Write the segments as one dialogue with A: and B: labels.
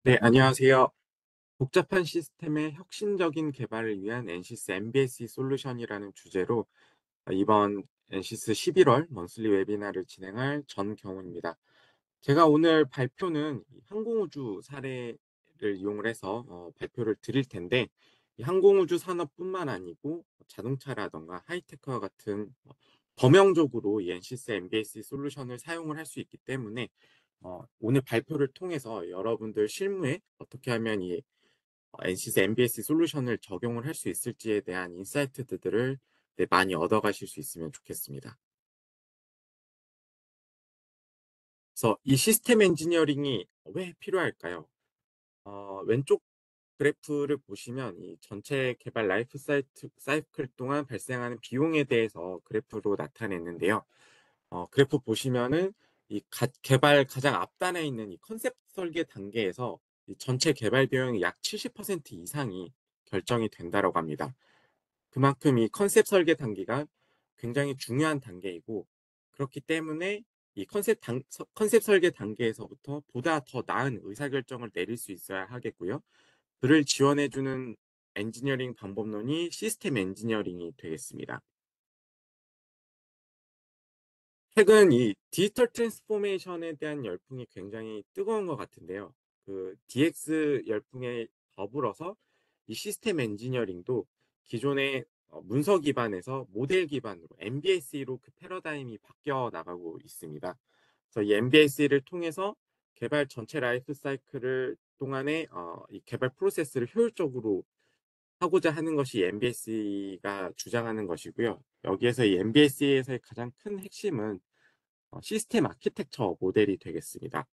A: 네, 안녕하세요. 복잡한 시스템의 혁신적인 개발을 위한 NCS MBSE 솔루션이라는 주제로 이번 NCS 11월 먼슬리 웨비나를 진행할 전경우입니다. 제가 오늘 발표는 이 항공우주 사례를 이용을 해서 발표를 드릴 텐데, 이 항공우주 산업뿐만 아니고 자동차라던가 하이테크와 같은 범용적으로 이 NCS MBSE 솔루션을 사용을 할 수 있기 때문에 오늘 발표를 통해서 여러분들 실무에 어떻게 하면 이 NCS MBSE 솔루션을 적용을 할 수 있을지에 대한 인사이트들을 많이 얻어가실 수 있으면 좋겠습니다. 그래서 이 시스템 엔지니어링이 왜 필요할까요? 왼쪽 그래프를 보시면 이 전체 개발 라이프 사이클 동안 발생하는 비용에 대해서 그래프로 나타냈는데요. 그래프 보시면은 이 개발 가장 앞단에 있는 이 컨셉 설계 단계에서 이 전체 개발 비용의 약 70% 이상이 결정이 된다라고 합니다. 그만큼 이 컨셉 설계 단계가 굉장히 중요한 단계이고, 그렇기 때문에 이 컨셉 설계 단계에서부터 보다 더 나은 의사결정을 내릴 수 있어야 하겠고요. 그를 지원해주는 엔지니어링 방법론이 시스템 엔지니어링이 되겠습니다. 최근 이 디지털 트랜스포메이션에 대한 열풍이 굉장히 뜨거운 것 같은데요. 그 DX 열풍에 더불어서 이 시스템 엔지니어링도 기존의 문서 기반에서 모델 기반으로 MBSE로 그 패러다임이 바뀌어 나가고 있습니다. 그래서 이 MBSE를 통해서 개발 전체 라이프 사이클을 동안에 이 개발 프로세스를 효율적으로 하고자 하는 것이 MBSE가 주장하는 것이고요. 여기에서 이 MBSE에서의 가장 큰 핵심은 시스템 아키텍처 모델이 되겠습니다.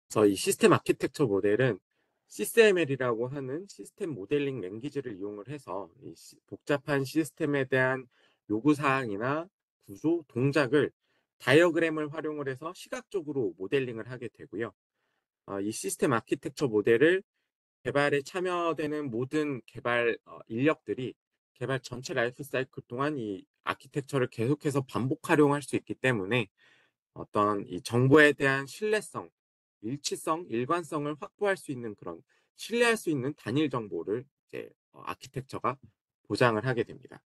A: 그래서 이 시스템 아키텍처 모델은 CSML이라고 하는 시스템 모델링 랭귀지를 이용을 해서 이 복잡한 시스템에 대한 요구사항이나 구조, 동작을 다이어그램을 활용을 해서 시각적으로 모델링을 하게 되고요. 이 시스템 아키텍처 모델을 개발에 참여되는 모든 개발 인력들이 개발 전체 라이프 사이클 동안 이 아키텍처를 계속해서 반복 활용할 수 있기 때문에 어떤 이 정보에 대한 신뢰성, 일치성, 일관성을 확보할 수 있는 그런 신뢰할 수 있는 단일 정보를 이제 아키텍처가 보장을 하게 됩니다.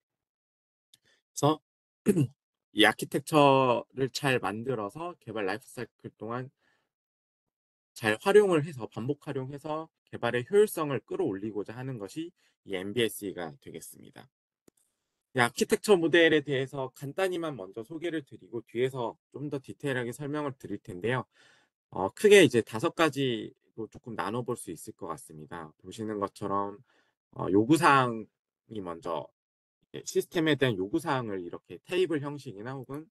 A: 그래서 이 아키텍처를 잘 만들어서 개발 라이프 사이클 동안 잘 활용을 해서 반복 활용해서 개발의 효율성을 끌어올리고자 하는 것이 이 MBSE가 되겠습니다. 이 아키텍처 모델에 대해서 간단히만 먼저 소개를 드리고 뒤에서 좀 더 디테일하게 설명을 드릴 텐데요. 크게 이제 5가지로 조금 나눠볼 수 있을 것 같습니다. 보시는 것처럼 요구사항이 먼저 시스템에 대한 요구사항을 이렇게 테이블 형식이나 혹은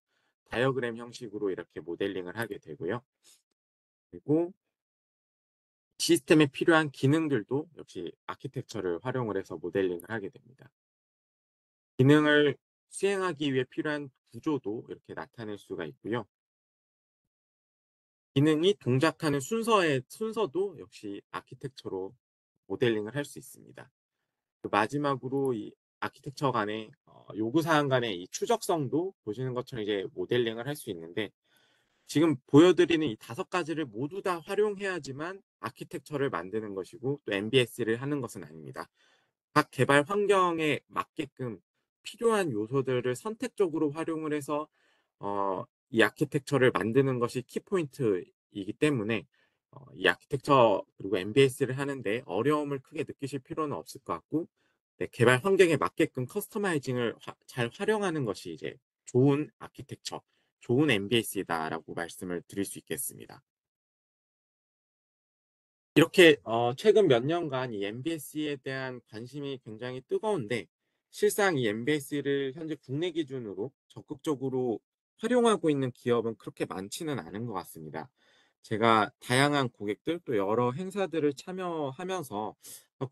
A: 다이어그램 형식으로 이렇게 모델링을 하게 되고요. 그리고 시스템에 필요한 기능들도 역시 아키텍처를 활용을 해서 모델링을 하게 됩니다. 기능을 수행하기 위해 필요한 구조도 이렇게 나타낼 수가 있고요. 기능이 동작하는 순서도 역시 아키텍처로 모델링을 할 수 있습니다. 그 마지막으로 이 아키텍처 간의 요구사항 간의 이 추적성도 보시는 것처럼 이제 모델링을 할 수 있는데, 지금 보여드리는 이 5가지를 모두 다 활용해야지만 아키텍처를 만드는 것이고 또 MBS를 하는 것은 아닙니다. 각 개발 환경에 맞게끔 필요한 요소들을 선택적으로 활용을 해서 이 아키텍처를 만드는 것이 키포인트이기 때문에 이 아키텍처 그리고 MBS를 하는데 어려움을 크게 느끼실 필요는 없을 것 같고, 네, 개발 환경에 맞게끔 커스터마이징을 잘 활용하는 것이 이제 좋은 아키텍처, 좋은 MBS다라고 말씀을 드릴 수 있겠습니다. 이렇게 최근 몇 년간 이 MBS에 대한 관심이 굉장히 뜨거운데, 실상 이 MBS를 현재 국내 기준으로 적극적으로 활용하고 있는 기업은 그렇게 많지는 않은 것 같습니다. 제가 다양한 고객들 또 여러 행사들을 참여하면서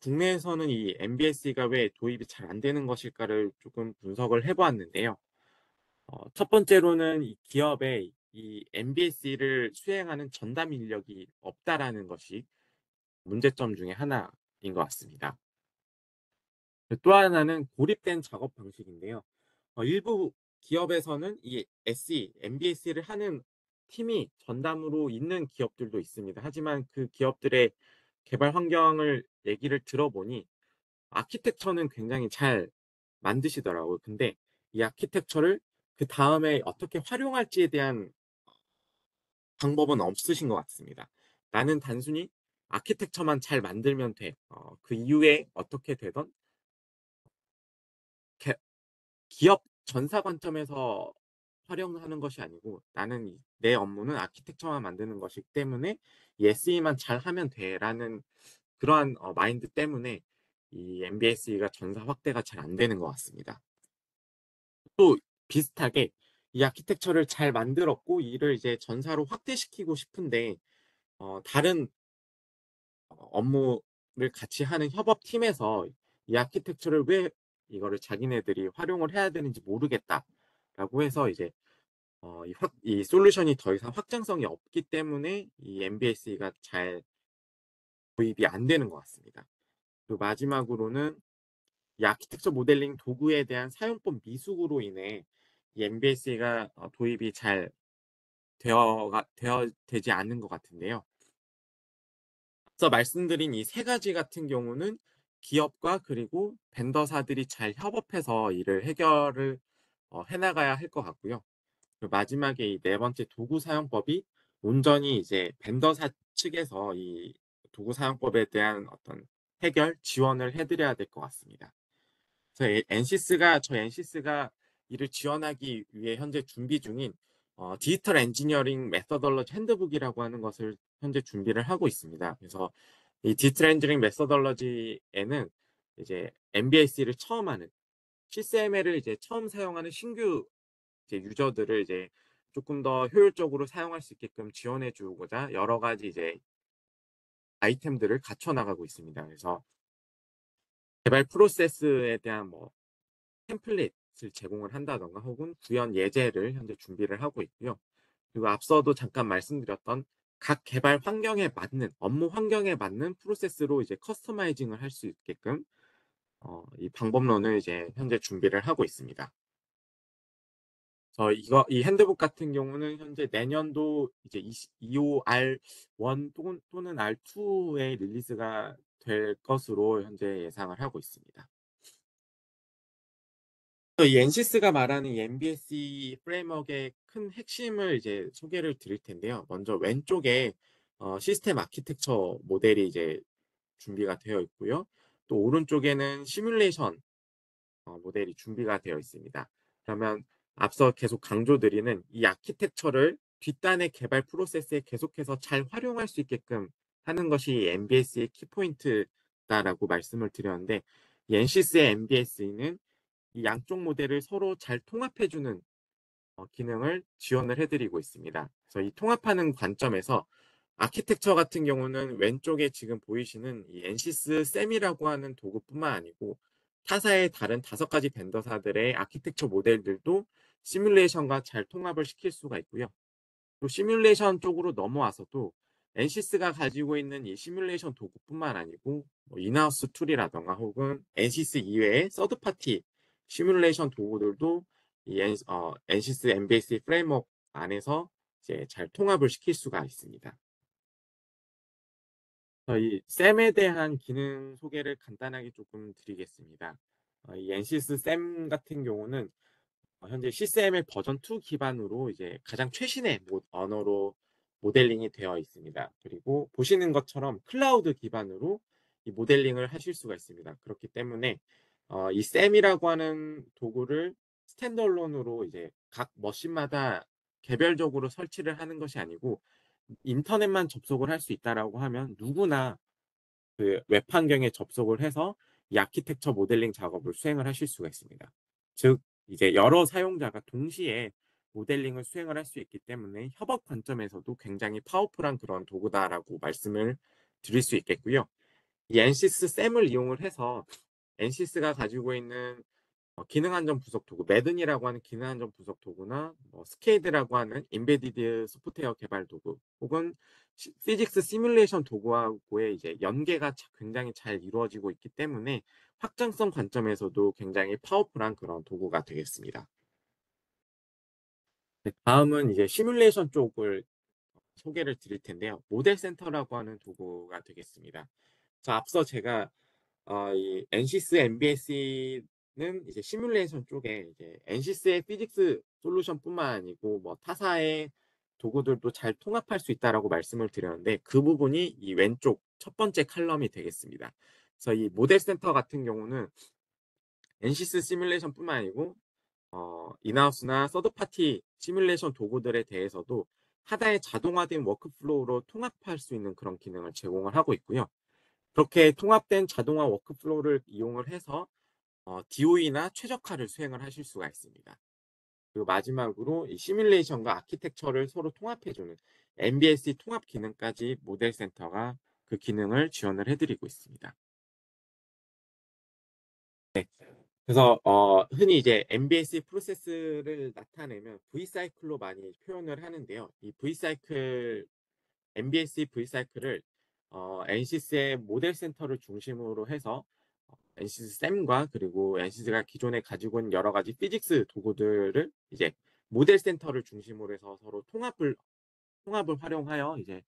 A: 국내에서는 이 MBS가 왜 도입이 잘 안 되는 것일까를 조금 분석을 해보았는데요. 첫 번째로는 이 기업의 이 MBS를 수행하는 전담 인력이 없다라는 것이 문제점 중에 하나인 것 같습니다. 또 하나는 고립된 작업 방식인데요. 일부 기업에서는 이 MBS를 하는 팀이 전담으로 있는 기업들도 있습니다. 하지만 그 기업들의 개발 환경을 얘기를 들어보니 아키텍처는 굉장히 잘 만드시더라고요. 근데 이 아키텍처를 그다음에 어떻게 활용할지에 대한 방법은 없으신 것 같습니다. 나는 단순히 아키텍처만 잘 만들면 돼. 그 이후에 어떻게 되든 개 기업 전사 관점에서 활용하는 것이 아니고 '나는 내 업무는 아키텍처만 만드는 것이기 때문에 이 SE만 잘하면 돼.'라는 그러한 마인드 때문에 이 MBSE가 전사 확대가 잘 안 되는 것 같습니다. 또 비슷하게 이 아키텍처를 잘 만들었고 이를 이제 전사로 확대시키고 싶은데 다른 업무를 같이 하는 협업팀에서 이 아키텍처를 왜 이거를 자기네들이 활용을 해야 되는지 모르겠다라고 해서 이제 이 솔루션이 더 이상 확장성이 없기 때문에 이 MBSE가 잘 도입이 안 되는 것 같습니다. 그리고 마지막으로는 이 아키텍처 모델링 도구에 대한 사용법 미숙으로 인해 이 MBSE가 도입이 잘 되지 않는 것 같은데요. 앞서 말씀드린 이 세 가지 같은 경우는 기업과 그리고 벤더사들이 잘 협업해서 이를 해결을 해나가야 할 것 같고요. 그리고 마지막에 이 네 번째 도구 사용법이 온전히 이제 벤더사 측에서 이 도구 사용법에 대한 어떤 해결, 지원을 해드려야 될 것 같습니다. 그래서 저희 엔시스가 이를 지원하기 위해 현재 준비 중인 디지털 엔지니어링 메서덜러지 핸드북이라고 하는 것을 현재 준비를 하고 있습니다. 그래서 이 디지털 엔지니어링 메서덜러지에는 이제 MBAC를 처음 하는 CCML을 이제 처음 사용하는 신규 이제 유저들을 이제 조금 더 효율적으로 사용할 수 있게끔 지원해 주고자 여러 가지 이제 아이템들을 갖춰 나가고 있습니다. 그래서 개발 프로세스에 대한 뭐 템플릿을 제공을 한다던가 혹은 구현 예제를 현재 준비를 하고 있고요. 그리고 앞서도 잠깐 말씀드렸던 각 개발 환경에 맞는 업무 환경에 맞는 프로세스로 이제 커스터마이징을 할 수 있게끔 이 방법론을 이제 현재 준비를 하고 있습니다. 이 핸드북 같은 경우는 현재 내년도 이제 25R1 또는 R2의 릴리즈가 될 것으로 현재 예상을 하고 있습니다. 이 엔시스가 말하는 이 MBSE 프레임워크의 큰 핵심을 이제 소개를 드릴 텐데요. 먼저 왼쪽에 시스템 아키텍처 모델이 이제 준비가 되어 있고요. 또 오른쪽에는 시뮬레이션 모델이 준비가 되어 있습니다. 그러면 앞서 계속 강조드리는 이 아키텍처를 뒷단의 개발 프로세스에 계속해서 잘 활용할 수 있게끔 하는 것이 MBS의 키포인트다라고 말씀을 드렸는데 이 엔시스의 MBS는 이 양쪽 모델을 서로 잘 통합해주는 기능을 지원을 해드리고 있습니다. 그래서 이 통합하는 관점에서 아키텍처 같은 경우는 왼쪽에 지금 보이시는 이 엔시스 셈이라고 하는 도구뿐만 아니고 타사의 다른 5가지 벤더사들의 아키텍처 모델들도 시뮬레이션과 잘 통합을 시킬 수가 있고요. 또 시뮬레이션 쪽으로 넘어와서도 엔시스가 가지고 있는 이 시뮬레이션 도구뿐만 아니고 뭐 인하우스 툴이라던가 혹은 엔시스 이외의 서드파티 시뮬레이션 도구들도 이 엔시스 MBSE 프레임워크 안에서 이제 잘 통합을 시킬 수가 있습니다. 이 셈에 대한 기능 소개를 간단하게 조금 드리겠습니다. 이 엔시스 셈 같은 경우는 현재 CCML 버전 2 기반으로 이제 가장 최신의 언어로 모델링이 되어 있습니다. 그리고 보시는 것처럼 클라우드 기반으로 이 모델링을 하실 수가 있습니다. 그렇기 때문에 이 셈이라고 하는 도구를 스탠드얼론으로 이제 각 머신마다 개별적으로 설치를 하는 것이 아니고 인터넷만 접속을 할 수 있다라고 하면 누구나 그 웹 환경에 접속을 해서 이 아키텍처 모델링 작업을 수행을 하실 수가 있습니다. 즉 이제 여러 사용자가 동시에 모델링을 수행을 할 수 있기 때문에 협업 관점에서도 굉장히 파워풀한 그런 도구다라고 말씀을 드릴 수 있겠고요. 이 엔시스 셈을 이용을 해서 엔시스가 가지고 있는 기능 안전 부속 도구, 매든이라고 하는 기능 안전 부속 도구나 스케이드라고 하는 인베디드 소프트웨어 개발 도구, 혹은 피직스 시뮬레이션 도구하고의 이제 연계가 굉장히 잘 이루어지고 있기 때문에 확장성 관점에서도 굉장히 파워풀한 그런 도구가 되겠습니다. 네, 다음은 이제 시뮬레이션 쪽을 소개를 드릴 텐데요. 모델 센터라고 하는 도구가 되겠습니다. 자, 앞서 제가 이 NCS MBS는 이제 시뮬레이션 쪽에 이제 NCS의 피직스 솔루션뿐만 아니고 뭐 타사의 도구들도 잘 통합할 수 있다라고 말씀을 드렸는데 그 부분이 이 왼쪽 첫 번째 칼럼이 되겠습니다. 그래서 이 모델 센터 같은 경우는 NCS 시뮬레이션뿐만 아니고 인하우스나 서드 파티 시뮬레이션 도구들에 대해서도 하나의 자동화된 워크플로우로 통합할 수 있는 그런 기능을 제공을 하고 있고요. 그렇게 통합된 자동화 워크플로우를 이용을 해서 DOE나 최적화를 수행을 하실 수가 있습니다. 그리고 마지막으로 이 시뮬레이션과 아키텍처를 서로 통합해주는 MBSE 통합 기능까지 모델 센터가 그 기능을 지원을 해드리고 있습니다. 네. 그래서 흔히 이제 MBSE 프로세스를 나타내면 V사이클로 많이 표현을 하는데요. 이 V사이클, MBSE V사이클을 NCS의 모델 센터를 중심으로 해서 NCS 쌤과 그리고 NCS가 기존에 가지고 있는 여러 가지 피직스 도구들을 이제 모델 센터를 중심으로 해서 서로 통합을 활용하여 이제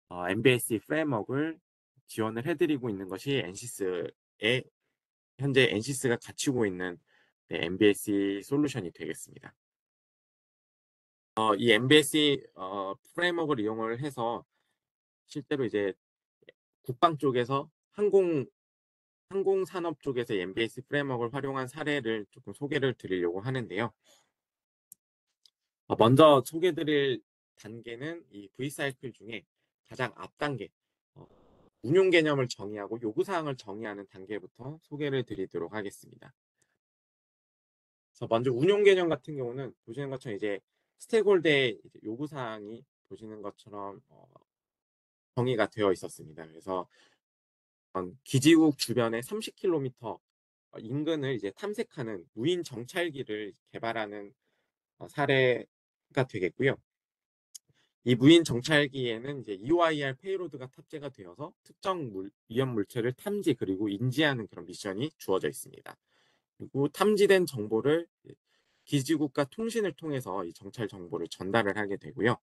A: MBSE 프레임워크를 지원을 해드리고 있는 것이 NCS의 현재 NCS가 갖추고 있는 네, MBSE 솔루션이 되겠습니다. 이 MBSE 프레임워크를 이용을 해서 실제로 이제 국방 쪽에서 항공산업 쪽에서 MBS 프레임워크를 활용한 사례를 조금 소개를 드리려고 하는데요. 먼저 소개드릴 단계는 이 V사이클 중에 가장 앞 단계, 운용 개념을 정의하고 요구사항을 정의하는 단계부터 소개를 드리도록 하겠습니다. 그래서 먼저 운용 개념 같은 경우는 보시는 것처럼 이제 스테이크홀더의 요구사항이 보시는 것처럼 정의가 되어 있었습니다. 그래서 기지국 주변에 30km 인근을 이제 탐색하는 무인 정찰기를 개발하는 사례가 되겠고요. 이 무인 정찰기에는 이제 EOIR 페이로드가 탑재가 되어서 특정 위험 물체를 탐지 그리고 인지하는 그런 미션이 주어져 있습니다. 그리고 탐지된 정보를 기지국과 통신을 통해서 이 정찰 정보를 전달을 하게 되고요.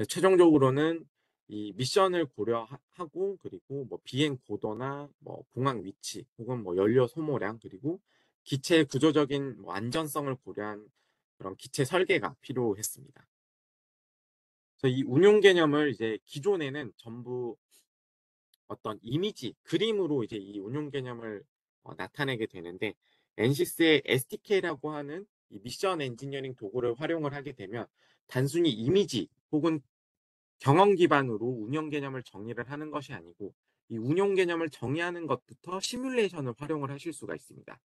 A: 최종적으로는 이 미션을 고려하고 그리고 뭐 비행 고도나 뭐 공항 위치 혹은 뭐 연료 소모량 그리고 기체의 구조적인 뭐 안전성을 고려한 그런 기체 설계가 필요했습니다. 그래서 이 운용 개념을 이제 기존에는 전부 어떤 이미지, 그림으로 이제 이 운용 개념을 나타내게 되는데 NCS의 SDK라고 하는 이 미션 엔지니어링 도구를 활용을 하게 되면 단순히 이미지 혹은 경험 기반으로 운영 개념을 정의를 하는 것이 아니고 이 운용 개념을 정의하는 것부터 시뮬레이션을 활용을 하실 수가 있습니다.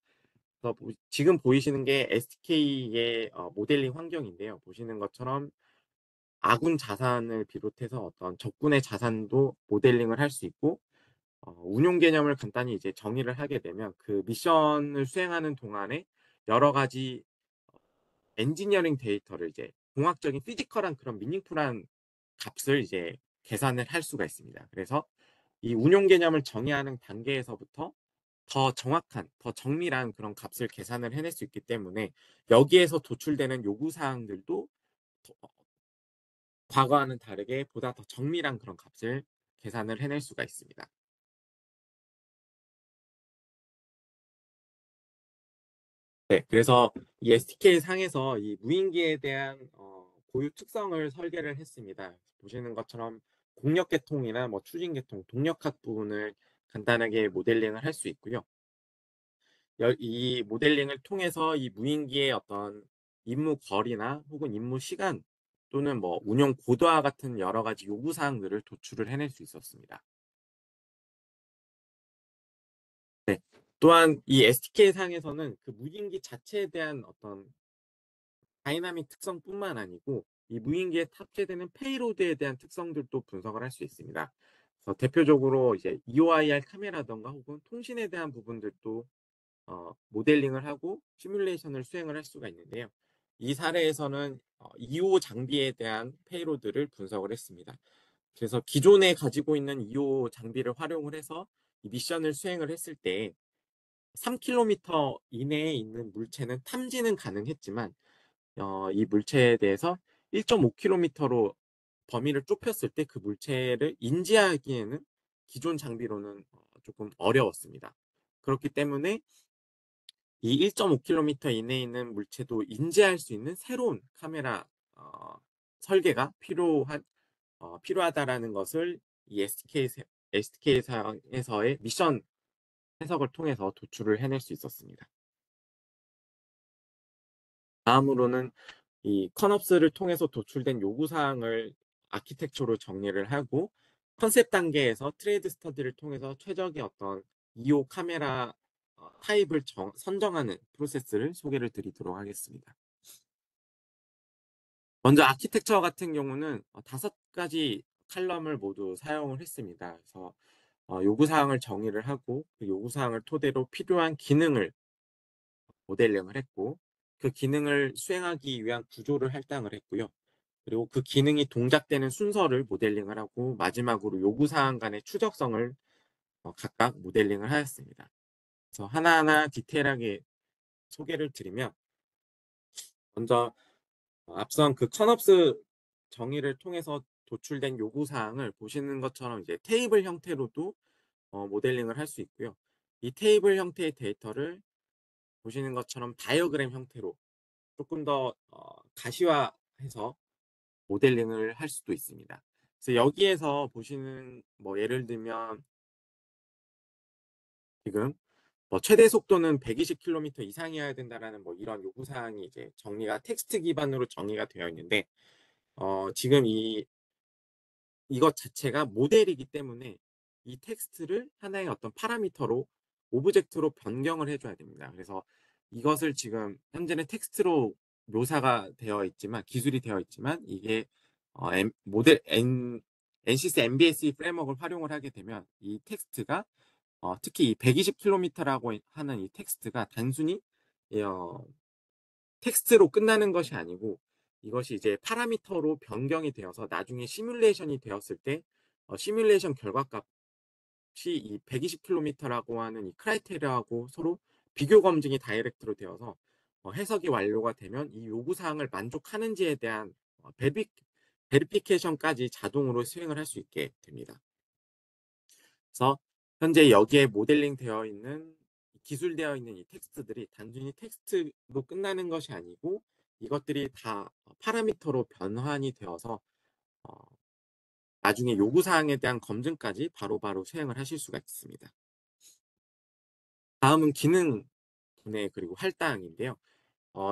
A: 그래서 지금 보이시는 게 SDK의 모델링 환경인데요. 보시는 것처럼 아군 자산을 비롯해서 어떤 적군의 자산도 모델링을 할 수 있고 운용 개념을 간단히 이제 정의를 하게 되면 그 미션을 수행하는 동안에 여러 가지 엔지니어링 데이터를 이제 공학적인 피지컬한 그런 미닝풀한 값을 이제 계산을 할 수가 있습니다. 그래서 이 운용 개념을 정의하는 단계에서부터 더 정확한, 더 정밀한 그런 값을 계산을 해낼 수 있기 때문에 여기에서 도출되는 요구 사항들도 과거와는 다르게 보다 더 정밀한 그런 값을 계산을 해낼 수가 있습니다. 네, 그래서 이 SDK 상에서 이 무인기에 대한 고유 특성을 설계를 했습니다. 보시는 것처럼 공력 계통이나 뭐 추진 계통, 동력학 부분을 간단하게 모델링을 할 수 있고요. 이 모델링을 통해서 이 무인기의 어떤 임무 거리나 혹은 임무 시간 또는 뭐 운용 고도화 같은 여러 가지 요구 사항들을 도출을 해낼 수 있었습니다. 네. 또한 이 SDK 상에서는 그 무인기 자체에 대한 어떤 다이나믹 특성뿐만 아니고 이 무인기에 탑재되는 페이로드에 대한 특성들도 분석을 할 수 있습니다. 그래서 대표적으로 이제 EOIR 카메라던가 혹은 통신에 대한 부분들도 모델링을 하고 시뮬레이션을 수행을 할 수가 있는데요. 이 사례에서는 EO 장비에 대한 페이로드를 분석을 했습니다. 그래서 기존에 가지고 있는 EO 장비를 활용을 해서 이 미션을 수행을 했을 때 3km 이내에 있는 물체는 탐지는 가능했지만 이 물체에 대해서 1.5km로 범위를 좁혔을 때 그 물체를 인지하기에는 기존 장비로는 조금 어려웠습니다. 그렇기 때문에 이 1.5 킬로미터 이내에 있는 물체도 인지할 수 있는 새로운 카메라 어 설계가 필요하다라는 것을 이 SDK사에서의 미션 해석을 통해서 도출을 해낼 수 있었습니다. 다음으로는 이 컨옵스를 통해서 도출된 요구 사항을 아키텍처로 정리를 하고 컨셉 단계에서 트레이드 스터디를 통해서 최적의 어떤 2호 카메라 타입을 선정하는 프로세스를 소개를 드리도록 하겠습니다. 먼저 아키텍처 같은 경우는 5가지 칼럼을 모두 사용을 했습니다. 그래서 요구 사항을 정의를 하고 그 요구 사항을 토대로 필요한 기능을 모델링을 했고 그 기능을 수행하기 위한 구조를 할당을 했고요. 그리고 그 기능이 동작되는 순서를 모델링을 하고 마지막으로 요구사항 간의 추적성을 각각 모델링을 하였습니다. 그래서 하나하나 디테일하게 소개를 드리면 먼저 앞선 그 컨옵스 정의를 통해서 도출된 요구사항을 보시는 것처럼 이제 테이블 형태로도 모델링을 할 수 있고요. 이 테이블 형태의 데이터를 보시는 것처럼 다이어그램 형태로 조금 더 가시화해서 모델링을 할 수도 있습니다. 그래서 여기에서 보시는 뭐 예를 들면 지금 뭐 최대 속도는 120km 이상이어야 된다라는 뭐 이런 요구 사항이 이제 정리가 텍스트 기반으로 정리가 되어 있는데 지금 이것 자체가 모델이기 때문에 이 텍스트를 하나의 어떤 파라미터로 오브젝트로 변경을 해줘야 됩니다. 그래서 이것을 지금 현재는 텍스트로 묘사가 되어 있지만 기술이 되어 있지만 이게 모델 NCS MBSE 프레임워크를 활용을 하게 되면 이 텍스트가 특히 이 120km라고 하는 이 텍스트가 단순히 어, 텍스트로 끝나는 것이 아니고 이것이 이제 파라미터로 변경이 되어서 나중에 시뮬레이션이 되었을 때 시뮬레이션 결과값이 이 120km라고 하는 이 크라이테리아하고 서로 비교 검증이 다이렉트로 되어서 해석이 완료가 되면 이 요구 사항을 만족하는지에 대한 베리피케이션까지 자동으로 수행을 할 수 있게 됩니다. 그래서 현재 여기에 모델링 되어 있는 기술되어 있는 이 텍스트들이 단순히 텍스트로 끝나는 것이 아니고 이것들이 다 파라미터로 변환이 되어서 어, 나중에 요구사항에 대한 검증까지 바로바로 수행을 하실 수가 있습니다. 다음은 기능 분해 그리고 할당인데요.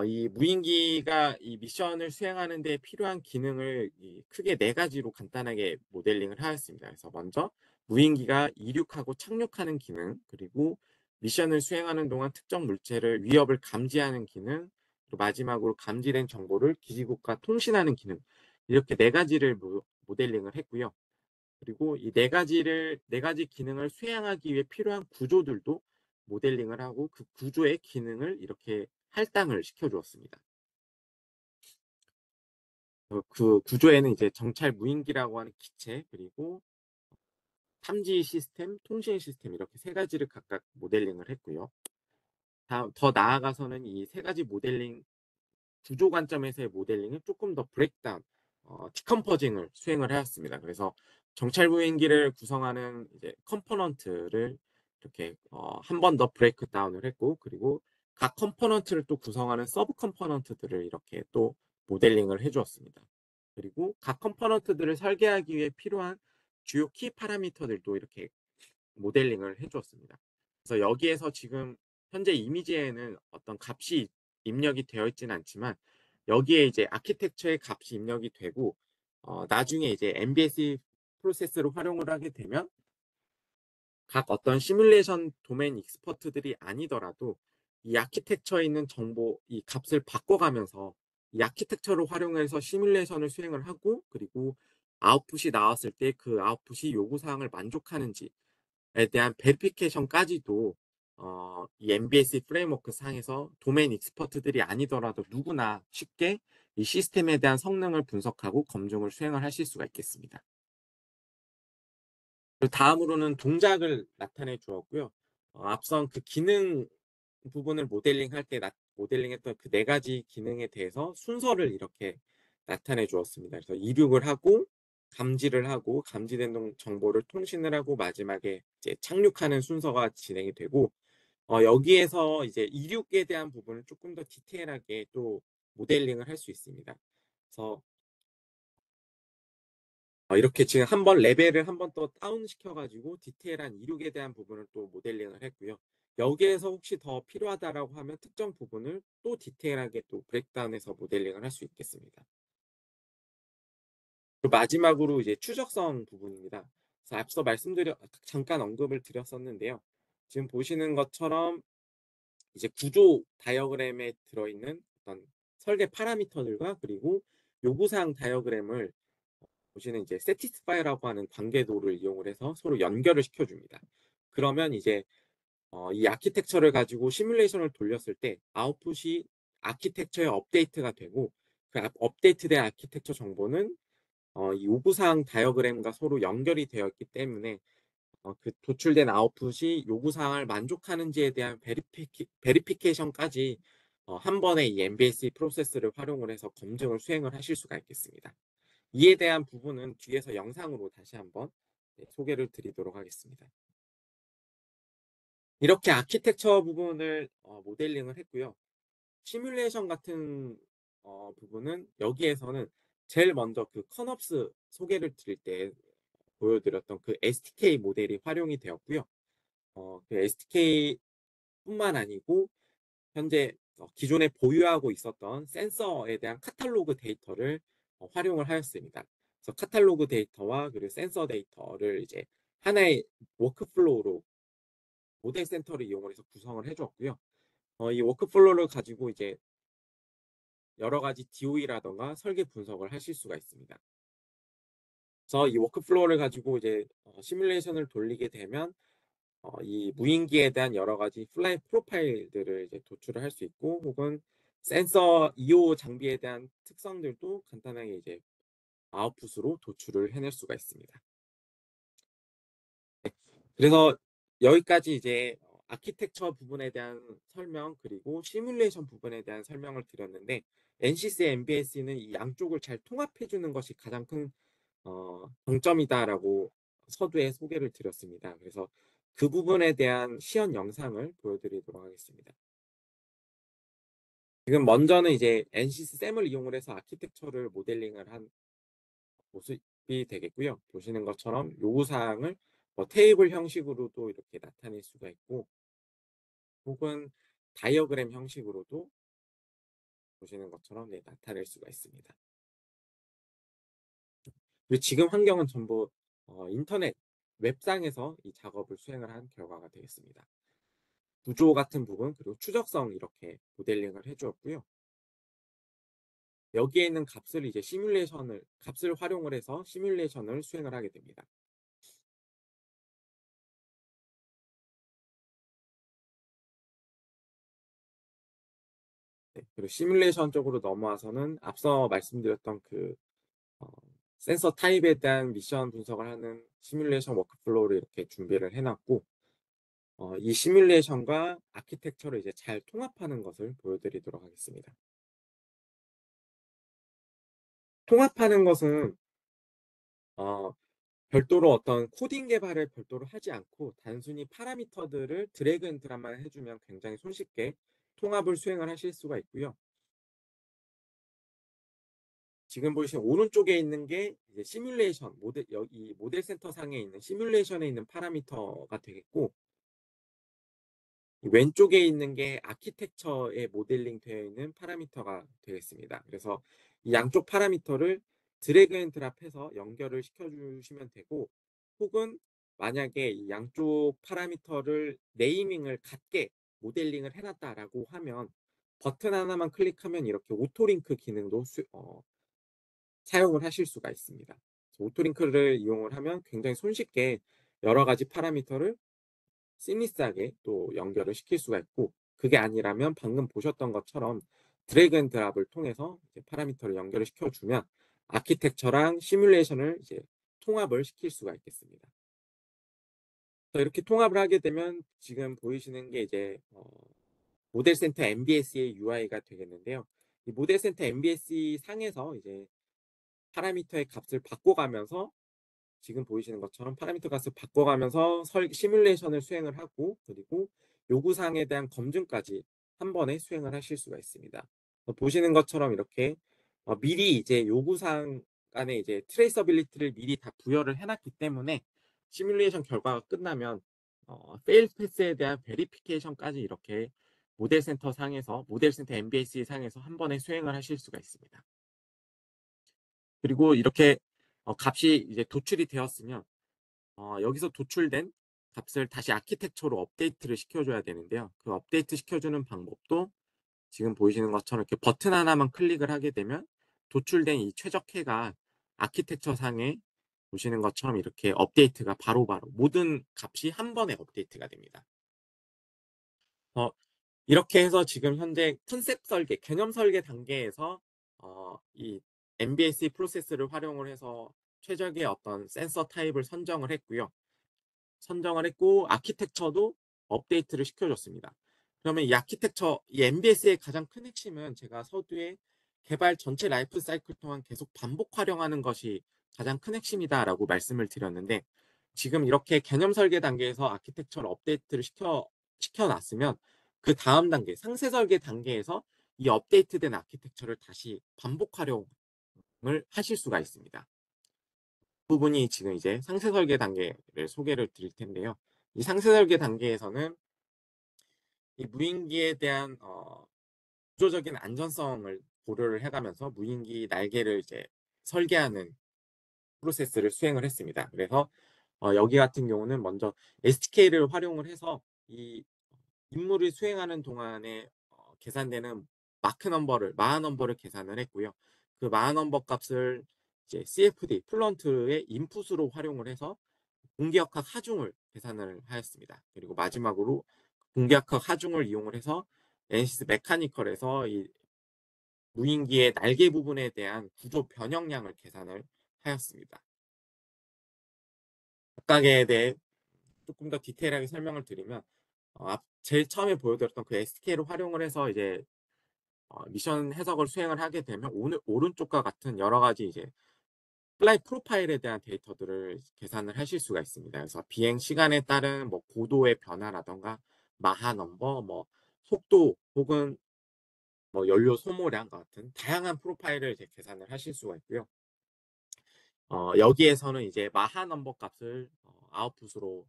A: 이 무인기가 이 미션을 수행하는 데 필요한 기능을 크게 4가지로 간단하게 모델링을 하였습니다. 그래서 먼저 무인기가 이륙하고 착륙하는 기능, 그리고 미션을 수행하는 동안 특정 물체를 위협을 감지하는 기능, 그리고 마지막으로 감지된 정보를 기지국과 통신하는 기능, 이렇게 4가지를 모델링을 했고요. 그리고 이 4가지 기능을 수행하기 위해 필요한 구조들도 모델링을 하고 그 구조의 기능을 이렇게 할당을 시켜주었습니다. 그 구조에는 이제 정찰 무인기라고 하는 기체, 그리고 탐지 시스템, 통신 시스템 이렇게 3가지를 각각 모델링을 했고요. 더 나아가서는 이 3가지 모델링 구조 관점에서의 모델링을 조금 더 브레이크다운, 디컴포징을 수행을 하였습니다. 그래서 정찰 무인기를 구성하는 이제 컴포넌트를 이렇게 한 번 더 브레이크 다운을 했고, 그리고 각 컴포넌트를 또 구성하는 서브 컴포넌트들을 이렇게 또 모델링을 해주었습니다. 그리고 각 컴포넌트들을 설계하기 위해 필요한 주요 키 파라미터들도 이렇게 모델링을 해주었습니다. 그래서 여기에서 지금 현재 이미지에는 어떤 값이 입력이 되어 있지는 않지만 여기에 이제 아키텍처의 값이 입력이 되고 나중에 이제 MBSE 프로세스를 활용을 하게 되면 각 어떤 시뮬레이션 도메인 익스퍼트들이 아니더라도 이 아키텍처에 있는 정보, 이 값을 바꿔가면서 이 아키텍처를 활용해서 시뮬레이션을 수행을 하고 그리고 아웃풋이 나왔을 때 그 아웃풋이 요구사항을 만족하는지 대한 베리피케이션까지도 이 MBSE 프레임워크 상에서 도메인 익스퍼트들이 아니더라도 누구나 쉽게 이 시스템에 대한 성능을 분석하고 검증을 수행을 하실 수가 있겠습니다. 다음으로는 동작을 나타내 주었고요. 앞선 그 기능 부분을 모델링할 때 모델링했던 그 4가지 기능에 대해서 순서를 이렇게 나타내 주었습니다. 그래서 이륙을 하고 감지를 하고 감지된 정보를 통신을 하고 마지막에 이제 착륙하는 순서가 진행이 되고, 여기에서 이제 이륙에 대한 부분을 조금 더 디테일하게 또 모델링을 할 수 있습니다. 그래서 이렇게 지금 한번 레벨을 한번 또 다운 시켜 가지고 디테일한 이륙에 대한 부분을 또 모델링을 했고요. 여기에서 혹시 더 필요하다라고 하면 특정 부분을 또 디테일하게 또 브레이크다운해서 모델링을 할 수 있겠습니다. 그리고 마지막으로 이제 추적성 부분입니다. 그래서 앞서 잠깐 언급을 드렸었는데요. 지금 보시는 것처럼 이제 구조 다이어그램에 들어있는 어떤 설계 파라미터들과 그리고 요구사항 다이어그램을 보시는 이제 satisfy라고 하는 관계도를 이용을 해서 서로 연결을 시켜줍니다. 그러면 이제 이 아키텍처를 가지고 시뮬레이션을 돌렸을 때 아웃풋이 아키텍처에 업데이트가 되고, 그 업데이트된 아키텍처 정보는 이 요구사항 다이어그램과 서로 연결이 되어 있기 때문에 그 도출된 아웃풋이 요구사항을 만족하는지에 대한 베리피케이션까지 한 번에 이 MBSE 프로세스를 활용을 해서 검증을 수행을 하실 수가 있겠습니다. 이에 대한 부분은 뒤에서 영상으로 다시 한번 소개를 드리도록 하겠습니다. 이렇게 아키텍처 부분을 모델링을 했고요. 시뮬레이션 같은 부분은 여기에서는 제일 먼저 그 커멉스 소개를 드릴 때 보여드렸던 그 SDK 모델이 활용이 되었고요. 그 SDK뿐만 아니고 현재 기존에 보유하고 있었던 센서에 대한 카탈로그 데이터를 활용을 하였습니다. 그래서 카탈로그 데이터와 그리고 센서 데이터를 이제 하나의 워크플로우로 모델 센터를 이용을 해서 구성을 해줬고요. 이 워크플로우를 가지고 이제 여러 가지 DOE라던가 설계 분석을 하실 수가 있습니다. 그래서 이 워크플로우를 가지고 이제 시뮬레이션을 돌리게 되면 이 무인기에 대한 여러 가지 플라이 프로파일들을 이제 도출을 할 수 있고, 혹은 센서 EO 장비에 대한 특성들도 간단하게 이제 아웃풋으로 도출을 해낼 수가 있습니다. 그래서 여기까지 이제 아키텍처 부분에 대한 설명 그리고 시뮬레이션 부분에 대한 설명을 드렸는데, NCC MBS는 이 양쪽을 잘 통합해 주는 것이 가장 큰 장점이다라고 서두에 소개를 드렸습니다. 그래서 그 부분에 대한 시연 영상을 보여드리도록 하겠습니다. 지금 먼저는 이제 NCC 샘을 이용을 해서 아키텍처를 모델링을 한 모습이 되겠고요. 보시는 것처럼 요구사항을 테이블 형식으로도 이렇게 나타낼 수가 있고, 혹은 다이어그램 형식으로도 보시는 것처럼 나타낼 수가 있습니다. 그리고 지금 환경은 전부 인터넷 웹상에서 이 작업을 수행을 한 결과가 되겠습니다. 구조 같은 부분 그리고 추적성 이렇게 모델링을 해주었고요. 여기에 있는 값을 활용을 해서 시뮬레이션을 수행을 하게 됩니다. 네, 그리고 시뮬레이션 쪽으로 넘어와서는 앞서 말씀드렸던 그 어, 센서 타입에 대한 미션 분석을 하는 시뮬레이션 워크플로우를 이렇게 준비를 해놨고, 이 시뮬레이션과 아키텍처를 이제 잘 통합하는 것을 보여드리도록 하겠습니다. 통합하는 것은 어, 별도로 어떤 코딩 개발을 별도로 하지 않고 단순히 파라미터들을 드래그 앤 드랍만 해주면 굉장히 손쉽게 통합을 수행을 하실 수가 있고요. 지금 보시는 오른쪽에 있는 게 이제 시뮬레이션 이 모델 센터 상에 있는 시뮬레이션에 있는 파라미터가 되겠고, 왼쪽에 있는 게 아키텍처에 모델링 되어 있는 파라미터가 되겠습니다. 그래서 이 양쪽 파라미터를 드래그 앤 드랍해서 연결을 시켜주시면 되고, 혹은 만약에 이 양쪽 파라미터를 네이밍을 같게 모델링을 해놨다라고 하면 버튼 하나만 클릭하면 이렇게 오토링크 기능도 사용을 하실 수가 있습니다. 오토링크를 이용을 하면 굉장히 손쉽게 여러 가지 파라미터를 시니스하게 또 연결을 시킬 수가 있고, 그게 아니라면 방금 보셨던 것처럼 드래그 앤 드랍을 통해서 이제 파라미터를 연결을 시켜주면 아키텍처랑 시뮬레이션을 이제 통합을 시킬 수가 있겠습니다. 이렇게 통합을 하게 되면 지금 보이시는 게 이제 모델 센터 MBS의 UI가 되겠는데요. 이 모델 센터 MBS 상에서 이제 파라미터의 값을 바꿔가면서 지금 보이시는 것처럼 파라미터 값을 바꿔가면서 시뮬레이션을 수행을 하고, 그리고 요구사항에 대한 검증까지 한 번에 수행을 하실 수가 있습니다. 보시는 것처럼 이렇게 미리 이제 요구사항 안에 이제 트레이서빌리티를 미리 다 부여를 해놨기 때문에 시뮬레이션 결과가 끝나면 페일 패스에 대한 베리피케이션까지 이렇게 모델 센터 MBSE 상에서 한 번에 수행을 하실 수가 있습니다. 그리고 이렇게 값이 이제 도출이 되었으면 여기서 도출된 값을 다시 아키텍처로 업데이트를 시켜줘야 되는데요. 그 업데이트 시켜주는 방법도 지금 보이시는 것처럼 이렇게 버튼 하나만 클릭을 하게 되면 도출된 이 최적해가 아키텍처 상에 보시는 것처럼 이렇게 업데이트가 바로바로 모든 값이 한 번에 업데이트가 됩니다. 어, 이렇게 해서 지금 현재 컨셉 설계, 개념 설계 단계에서 이 MBSE 프로세스를 활용을 해서 최적의 어떤 센서 타입을 선정을 했고요. 아키텍처도 업데이트를 시켜줬습니다. 그러면 이 아키텍처, 이 MBS의 가장 큰 핵심은 제가 서두에 개발 전체 라이프 사이클 동안 계속 반복 활용하는 것이 가장 큰 핵심이다라고 말씀을 드렸는데, 지금 이렇게 개념 설계 단계에서 아키텍처를 업데이트를 시켜놨으면 그 다음 단계, 상세 설계 단계에서 이 업데이트된 아키텍처를 다시 반복 활용을 하실 수가 있습니다. 부분이 지금 이제 상세 설계 단계를 소개를 드릴 텐데요. 이 상세 설계 단계에서는 이 무인기에 대한 구조적인 안전성을 고려를 해가면서 무인기 날개를 이제 설계하는 프로세스를 수행을 했습니다. 그래서 여기 같은 경우는 먼저 STK를 활용을 해서 이 임무를 수행하는 동안에 계산되는 마하 넘버를 계산을 했고요. 그 마하 넘버 값을 이제 CFD 플런트의 인풋으로 활용을 해서 공기역학 하중을 계산을 하였습니다. 그리고 마지막으로 공기역학 하중을 이용을 해서 NCS 메카니컬에서 이 무인기의 날개 부분에 대한 구조 변형량을 계산을 하였습니다. 각각에 대해 조금 더 디테일하게 설명을 드리면 제일 처음에 보여드렸던 그 STK를 활용을 해서 이제 미션 해석을 수행을 하게 되면 오른쪽과 같은 여러 가지 이제 플라이 프로파일에 대한 데이터들을 계산을 하실 수가 있습니다. 그래서 비행 시간에 따른 뭐 고도의 변화라던가 마하 넘버, 뭐 속도 혹은 뭐 연료 소모량 같은 다양한 프로파일을 이제 계산을 하실 수가 있고요. 여기에서는 이제 마하 넘버 값을 아웃풋으로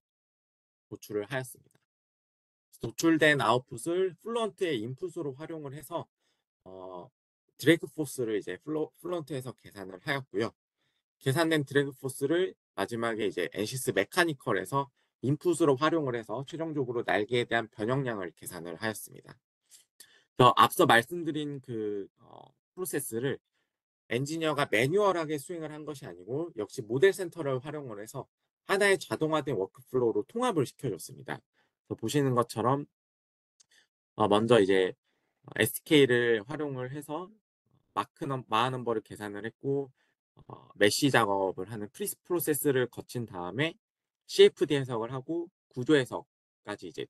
A: 도출을 하였습니다. 도출된 아웃풋을 플런트의 인풋으로 활용을 해서 드래그 포스를 이제 플런트에서 계산을 하였고요. 계산된 드래그 포스를 마지막에 이제 엔시스 메카니컬에서 인풋으로 활용을 해서 최종적으로 날개에 대한 변형량을 계산을 하였습니다. 앞서 말씀드린 그 프로세스를 엔지니어가 매뉴얼하게 수행을 한 것이 아니고 역시 모델 센터를 활용을 해서 하나의 자동화된 워크플로우로 통합을 시켜줬습니다. 보시는 것처럼 먼저 이제 SK를 활용을 해서 마하 넘버를 계산을 했고 메쉬 작업을 하는 프로세스를 거친 다음에 CFD 해석을 하고 구조 해석까지 이제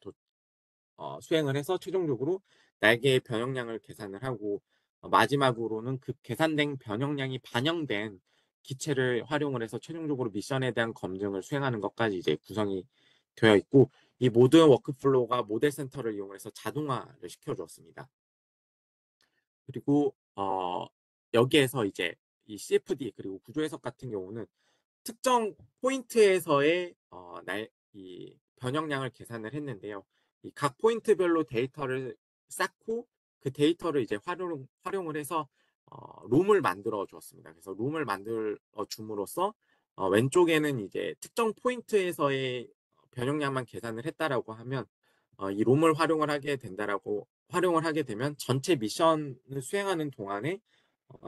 A: 수행을 해서 최종적으로 날개의 변형량을 계산을 하고 마지막으로는 그 계산된 변형량이 반영된 기체를 활용을 해서 최종적으로 미션에 대한 검증을 수행하는 것까지 이제 구성이 되어 있고, 이 모든 워크플로우가 모델 센터를 이용해서 자동화를 시켜주었습니다. 그리고 여기에서 이제 이 CFD 그리고 구조 해석 같은 경우는 특정 포인트에서의 이 변형량을 계산을 했는데요. 이 각 포인트별로 데이터를 쌓고 그 데이터를 이제 활용을 해서 롬을 만들어 주었습니다. 그래서 롬을 만들어 줌으로써 왼쪽에는 이제 특정 포인트에서의 변형량만 계산을 했다라고 하면 이 롬을 활용을 하게 되면 전체 미션을 수행하는 동안에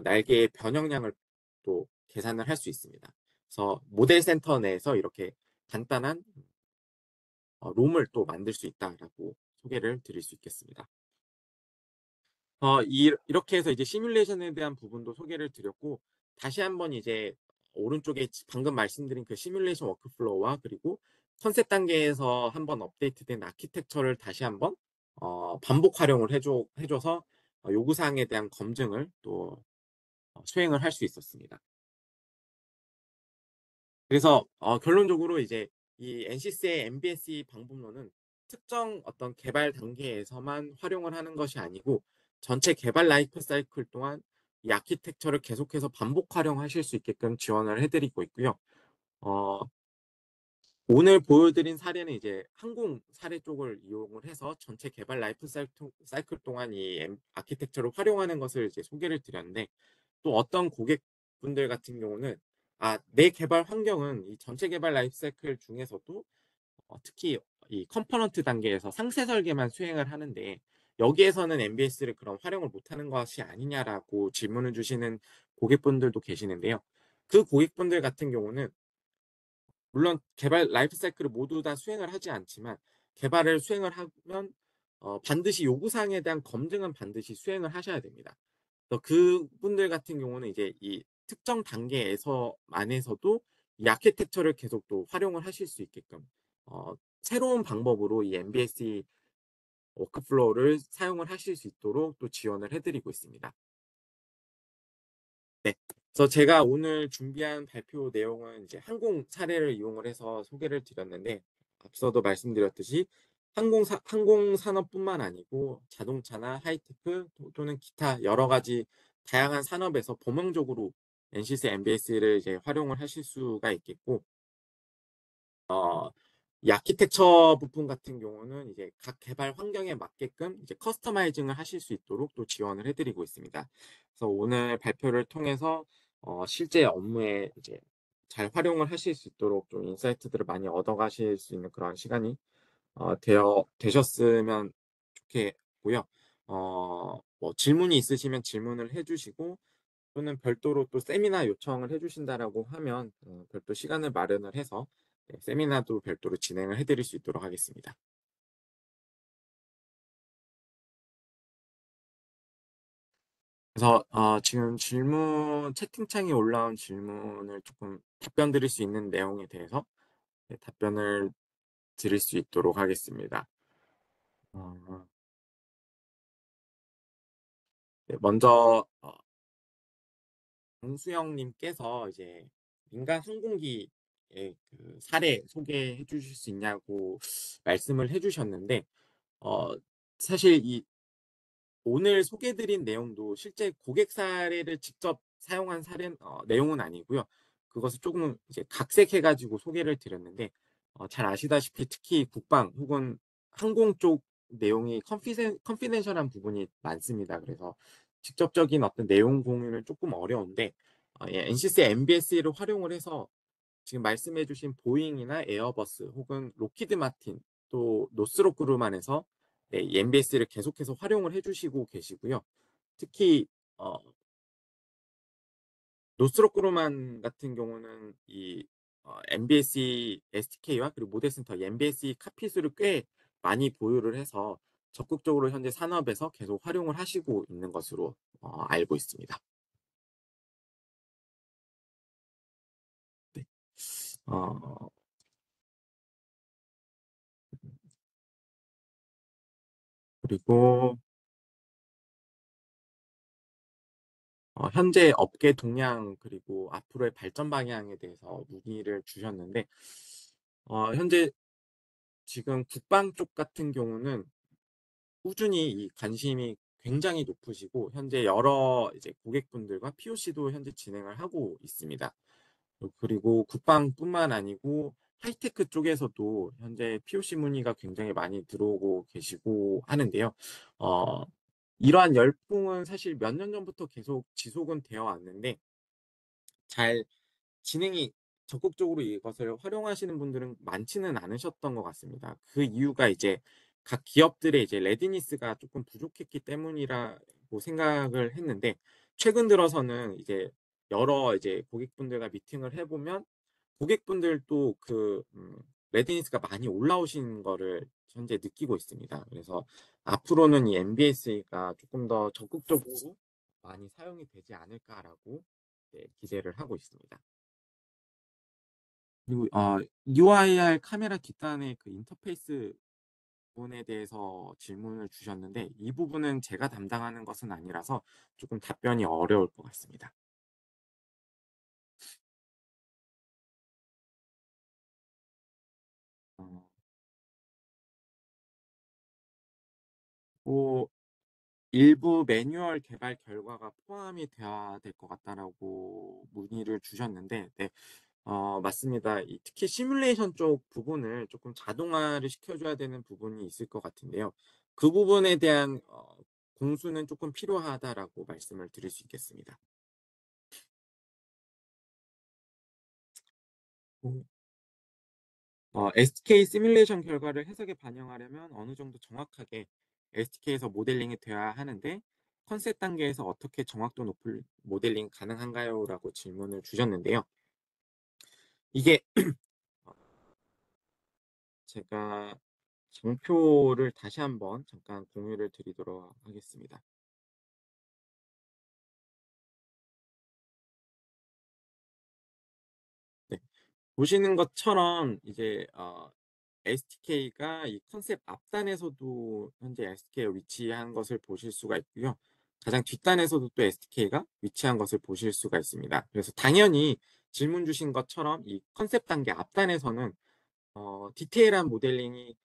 A: 날개의 변형량을 또 계산을 할 수 있습니다. 그래서 모델 센터 내에서 이렇게 간단한 롬을 또 만들 수 있다라고 소개를 드릴 수 있겠습니다. 이렇게 해서 이제 시뮬레이션에 대한 부분도 소개를 드렸고, 다시 한번 이제 오른쪽에 방금 말씀드린 그 시뮬레이션 워크플로우와 그리고 컨셉 단계에서 한번 업데이트된 아키텍처를 다시 한번 반복 활용을 해줘서 요구사항에 대한 검증을 또 수행을 할 수 있었습니다. 그래서 결론적으로 이제 이 NCS의 MBSE 방법론은 특정 어떤 개발 단계에서만 활용을 하는 것이 아니고 전체 개발 라이프 사이클 동안 이 아키텍처를 계속해서 반복 활용하실 수 있게끔 지원을 해 드리고 있고요. 어 오늘 보여드린 사례는 이제 항공 사례 쪽을 이용을 해서 전체 개발 라이프 사이클 동안 이 아키텍처를 활용하는 것을 이제 소개를 드렸는데, 또 어떤 고객분들 같은 경우는 내 개발 환경은 이 전체 개발 라이프 사이클 중에서도 특히 이 컴포넌트 단계에서 상세 설계만 수행을 하는데 여기에서는 MBS를 그럼 활용을 못하는 것이 아니냐라고 질문을 주시는 고객분들도 계시는데요. 그 고객분들 같은 경우는 물론 개발 라이프 사이클을 모두 다 수행을 하지 않지만 개발을 수행을 하면 반드시 요구사항에 대한 검증은 반드시 수행을 하셔야 됩니다. 그래서 그분들 같은 경우는 이제 이 특정 단계에서 안에서도 이 아키텍처를 계속 또 활용을 하실 수 있게끔 새로운 방법으로 이 MBSE 워크플로우를 사용을 하실 수 있도록 또 지원을 해 드리고 있습니다. 네. 그래서 제가 오늘 준비한 발표 내용은 이제 항공 사례를 이용을 해서 소개를 드렸는데, 앞서도 말씀드렸듯이 항공 산업뿐만 아니고 자동차나 하이테크 또는 기타 여러 가지 다양한 산업에서 범용적으로 NCC MBS를 이제 활용을 하실 수가 있겠고, 이 아키텍처 부분 같은 경우는 이제 각 개발 환경에 맞게끔 이제 커스터마이징을 하실 수 있도록 또 지원을 해드리고 있습니다. 그래서 오늘 발표를 통해서 실제 업무에 이제 잘 활용을 하실 수 있도록 좀 인사이트들을 많이 얻어가실 수 있는 그런 시간이 되셨으면 좋겠고요. 뭐 질문이 있으시면 질문을 해주시고, 또는 별도로 또 세미나 요청을 해주신다라고 하면 별도 시간을 마련을 해서 세미나도 별도로 진행을 해드릴 수 있도록 하겠습니다. 그래서 지금 채팅창에 올라온 질문을 조금 답변 드릴 수 있는 내용에 대해서 답변을 드릴 수 있도록 하겠습니다. 어, 네, 먼저 강수영님께서 이제 민간 항공기의 그 사례 소개해 주실 수 있냐고 말씀을 해주셨는데, 어, 사실 이 오늘 소개드린 내용도 실제 고객 사례를 직접 사용한 내용은 아니고요. 그것을 조금 이제 각색해 가지고 소개를 드렸는데, 잘 아시다시피 특히 국방 혹은 항공 쪽 내용이 컨피덴셜한 부분이 많습니다. 그래서 직접적인 어떤 내용 공유는 조금 어려운데, NCC MBS를 활용을 해서 지금 말씀해 주신 보잉이나 에어버스 혹은 로키드 마틴 또 노스롭 그루만에서 이 MBS를 계속해서 활용을 해 주시고 계시고요. 특히 어 노스롭 그루만 같은 경우는 이 MBSE SDK와 그리고 모델 센터 MBSE 카피수를 꽤 많이 보유를 해서 적극적으로 현재 산업에서 계속 활용을 하시고 있는 것으로 알고 있습니다. 네. 어 그리고 현재 업계 동향 그리고 앞으로의 발전 방향에 대해서 문의를 주셨는데, 현재 지금 국방 쪽 같은 경우는 꾸준히 이 관심이 굉장히 높으시고 현재 여러 이제 고객분들과 POC도 현재 진행을 하고 있습니다. 그리고 국방뿐만 아니고 하이테크 쪽에서도 현재 POC 문의가 굉장히 많이 들어오고 계시고 하는데요. 어, 이러한 열풍은 사실 몇 년 전부터 계속 지속은 되어 왔는데 잘 진행이 적극적으로 이것을 활용하시는 분들은 많지는 않으셨던 것 같습니다. 그 이유가 이제 각 기업들의 이제 레디니스가 조금 부족했기 때문이라고 생각을 했는데, 최근 들어서는 이제 여러 이제 고객분들과 미팅을 해보면 고객분들도 레디니스가 많이 올라오신 거를 현재 느끼고 있습니다. 그래서 앞으로는 이 MBS가 조금 더 적극적으로 많이 사용이 되지 않을까라고 기대를 하고 있습니다. 그리고 UIR 카메라 뒷단의 그 인터페이스 부분에 대해서 질문을 주셨는데, 이 부분은 제가 담당하는 것은 아니라서 조금 답변이 어려울 것 같습니다. 뭐 일부 매뉴얼 개발 결과가 포함이 돼야 될 것 같다라고 문의를 주셨는데, 네. 맞습니다. 특히 시뮬레이션 쪽 부분을 조금 자동화를 시켜줘야 되는 부분이 있을 것 같은데요. 그 부분에 대한 공수는 조금 필요하다라고 말씀을 드릴 수 있겠습니다. 음. SDK 시뮬레이션 결과를 해석에 반영하려면 어느 정도 정확하게 SDK에서 모델링이 돼야 하는데, 컨셉 단계에서 어떻게 정확도 높을 모델링 가능한가요? 라고 질문을 주셨는데요. 이게 어, 제가 정표를 다시 한번 잠깐 공유를 드리도록 하겠습니다. 네. 보시는 것처럼 이제 SDK가 이 컨셉 앞단에서도 현재 SDK가 위치한 것을 보실 수가 있고요. 가장 뒷단에서도 또 SDK가 위치한 것을 보실 수가 있습니다. 그래서 당연히 질문 주신 것처럼 이 컨셉 단계 앞단에서는 디테일한 모델링이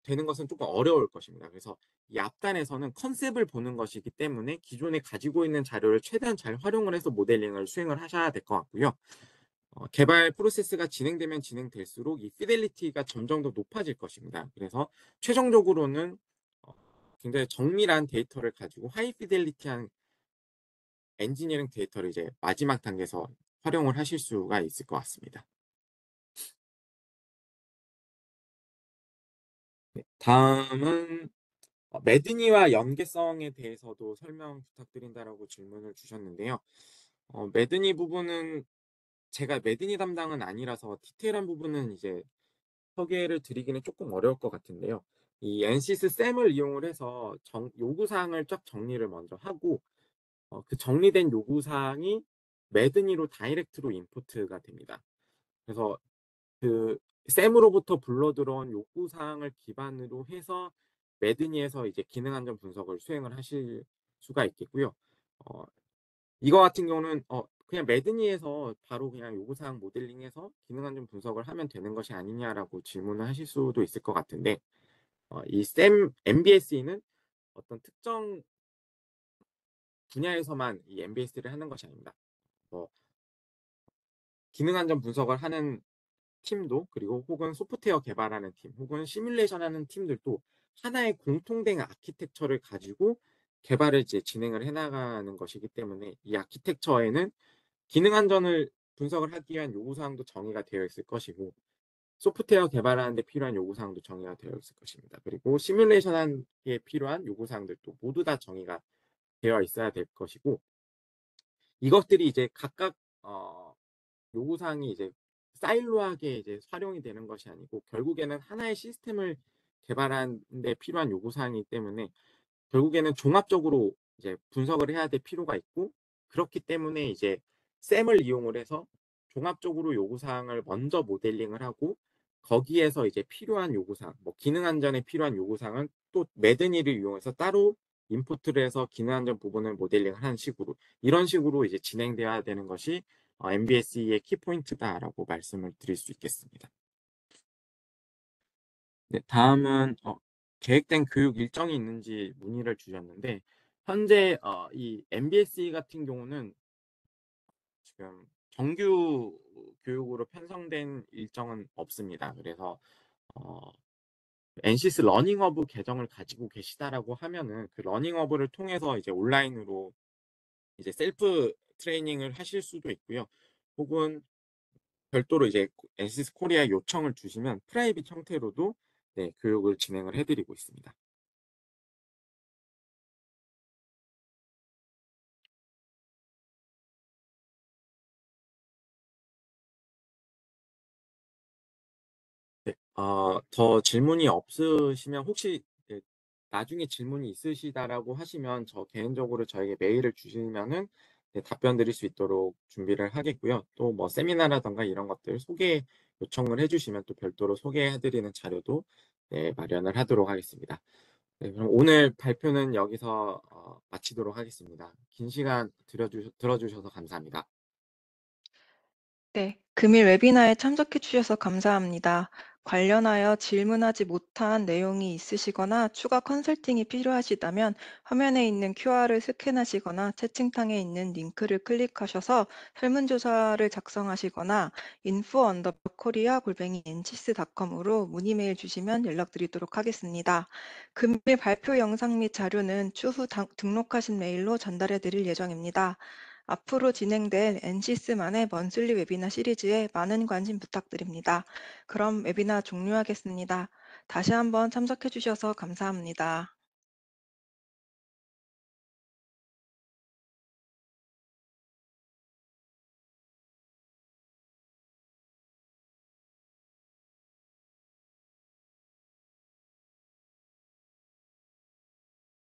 A: 되는 것은 조금 어려울 것입니다. 그래서 이 앞단에서는 컨셉을 보는 것이기 때문에 기존에 가지고 있는 자료를 최대한 잘 활용을 해서 모델링을 수행을 하셔야 될 것 같고요. 개발 프로세스가 진행되면 진행될수록 이 피델리티가 점점 더 높아질 것입니다. 그래서 최종적으로는 어, 굉장히 정밀한 데이터를 가지고 하이 피델리티한 엔지니어링 데이터를 이제 마지막 단계에서 활용을 하실 수가 있을 것 같습니다. 네, 다음은 매드니와 연계성에 대해서도 설명 부탁드린다라고 질문을 주셨는데요. 매드니 부분은 제가 매드니 담당은 아니라서 디테일한 부분은 이제 소개를 드리기는 조금 어려울 것 같은데요. 이 NCS 쌤을 이용을 해서 요구사항을 쫙 정리를 먼저 하고, 그 정리된 요구사항이 매드니로 다이렉트로 임포트가 됩니다. 그래서 그 쌤으로부터 불러 들어온 요구사항을 기반으로 해서 매드니에서 이제 기능 안전 분석을 수행을 하실 수가 있겠고요. 어, 이거 같은 경우는 그냥 매드니에서 바로 그냥 요구사항 모델링해서 기능 안전 분석을 하면 되는 것이 아니냐라고 질문을 하실 수도 있을 것 같은데, 이 쌤 MBSE는 어떤 특정 분야에서만 이 MBS를 하는 것이 아닙니다. 뭐 기능 안전 분석을 하는 팀도, 그리고 혹은 소프트웨어 개발하는 팀, 혹은 시뮬레이션 하는 팀들도 하나의 공통된 아키텍처를 가지고 개발을 이제 진행을 해나가는 것이기 때문에, 이 아키텍처에는 기능 안전을 분석을 하기 위한 요구사항도 정의가 되어 있을 것이고, 소프트웨어 개발하는 데 필요한 요구사항도 정의가 되어 있을 것입니다. 그리고 시뮬레이션 하는 게 필요한 요구사항들도 모두 다 정의가 되어 있어야 될 것이고, 이것들이 이제 각각 요구사항이 이제 사일로하게 이제 활용이 되는 것이 아니고, 결국에는 하나의 시스템을 개발하는 데 필요한 요구사항이기 때문에 결국에는 종합적으로 이제 분석을 해야 될 필요가 있고, 그렇기 때문에 이제 샘을 이용을 해서 종합적으로 요구사항을 먼저 모델링을 하고, 거기에서 이제 필요한 요구사항, 뭐 기능 안전에 필요한 요구사항은 또 매드니를 이용해서 따로 임포트를 해서 기능 안전 부분을 모델링을 하는 식으로, 이런 식으로 이제 진행돼야 되는 것이 MBSE의 키포인트다라고 말씀을 드릴 수 있겠습니다. 네, 다음은 계획된 교육 일정이 있는지 문의를 주셨는데, 현재 이 MBSE 같은 경우는 지금 정규 교육으로 편성된 일정은 없습니다. 그래서 어, NCS 러닝허브 계정을 가지고 계시다라고 하면은 그 러닝허브를 통해서 이제 온라인으로 이제 셀프 트레이닝을 하실 수도 있고요. 혹은 별도로 이제 NCS 코리아 요청을 주시면 프라이빗 형태로도, 네, 교육을 진행을 해드리고 있습니다. 네. 더 질문이 없으시면, 혹시 네, 나중에 질문이 있으시다라고 하시면 저 개인적으로 저에게 메일을 주시면은, 네, 답변 드릴 수 있도록 준비를 하겠고요. 또 뭐 세미나라던가 이런 것들 소개 요청을 해주시면 또 별도로 소개해드리는 자료도, 네, 마련을 하도록 하겠습니다. 네, 그럼 오늘 발표는 여기서 마치도록 하겠습니다. 긴 시간 들어주셔서 감사합니다.
B: 네, 금일 웨비나에 참석해 주셔서 감사합니다. 관련하여 질문하지 못한 내용이 있으시거나 추가 컨설팅이 필요하시다면 화면에 있는 QR을 스캔하시거나 채팅창에 있는 링크를 클릭하셔서 설문조사를 작성하시거나 info_korea@ncis.com으로 문의 메일 주시면 연락드리도록 하겠습니다. 금일 발표 영상 및 자료는 추후 등록하신 메일로 전달해 드릴 예정입니다. 앞으로 진행될 NCS만의 먼슬리 웨비나 시리즈에 많은 관심 부탁드립니다. 그럼 웨비나 종료하겠습니다. 다시 한번 참석해 주셔서 감사합니다.